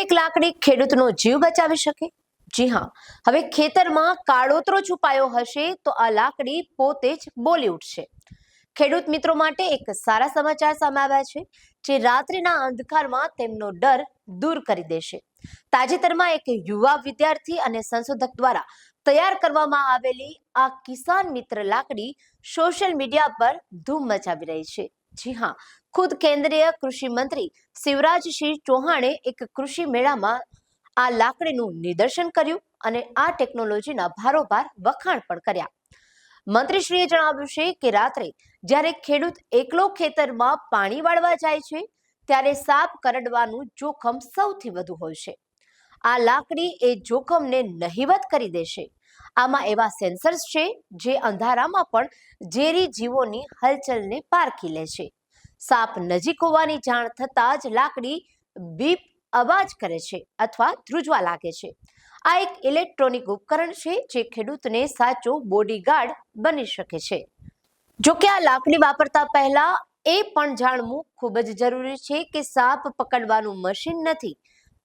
એક લાકડી ખેડૂતનો જીવ બચાવી શકે? જી હા, હવે ખેતરમાં કાળોતરો છુપાયો હશે તો આ લાકડી પોતે જ બોલી ઉઠશે. ખેડૂત મિત્રો માટે એક સારા સમાચાર સામે આવ્યા છે, જે રાત્રિના અંધકારમાં તેમનો ડર દૂર કરી દેશે. તાજેતરમાં એક યુવા વિદ્યાર્થી અને સંશોધક દ્વારા તૈયાર કરવામાં આવેલી આ કિસાન મિત્ર લાકડી સોશિયલ મીડિયા પર ધૂમ મચાવી રહી છે. જી હા, ખુદ કેન્દ્રીય કૃષિ મંત્રી શિવરાજસિંહ ચૌહાણે એક કૃષિ મેળામાં આ લાકડીનું નિદર્શન કર્યું અને આ ટેકનોલોજીના ભારોભાર વખાણ પણ કર્યા. મંત્રીશ્રીએ જણાવ્યું છે કે રાત્રે જ્યારે ખેડૂત એકલો ખેતરમાં પાણી વાળવા જાય છે, ત્યારે સાપ કરડવાનું જોખમ સૌથી વધુ હોય છે. આ લાકડી એ જોખમને નહિવત કરી દેશે. આમાં એવા સેન્સર્સ છે જે અંધારામાં પણ ઝેરી જીવોની હલચલને પારખી લે છે. સાપ નજીક હોવાની જાણ થતાં જ લાકડી બીપ અવાજ કરે છે અથવા ધ્રુજવા લાગે છે. આ એક ઇલેક્ટ્રોનિક ઉપકરણ છે જે ખેડૂતને સાચો બોડીગાર્ડ બની શકે છે. જો કે આ લાકડી વાપરતા પહેલા એ પણ જાણવું ખૂબ જ જરૂરી છે કે સાપ પકડવાનું મશીન નથી,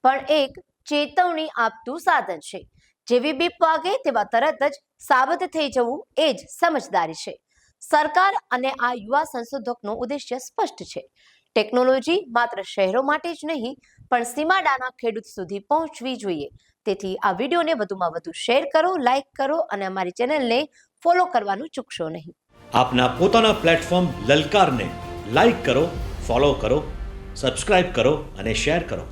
પણ એક ચેતવણી આપતું સાધન છે. જેવી બીપ વાગે તેવા તરત જ સાવધ થઈ જવું એ જ સમજદારી છે. સરકાર અને આ યુવા સંશોધકનો ઉદ્દેશ્ય સ્પષ્ટ છે. ટેકનોલોજી માત્ર શહેરો માટે જ નહીં, પણ સીમાડાના ખેડૂત સુધી પહોંચવી જોઈએ. તેથી આ વિડીયોને વધુમાં વધુ શેર કરો, લાઈક કરો અને અમારી ચેનલને ફોલો કરવાનું ચૂકશો નહીં. આપના પોતાના પ્લેટફોર્મ લલકારને લાઈક કરો, ફોલો કરો, સબસ્ક્રાઇબ કરો અને શેર કરો.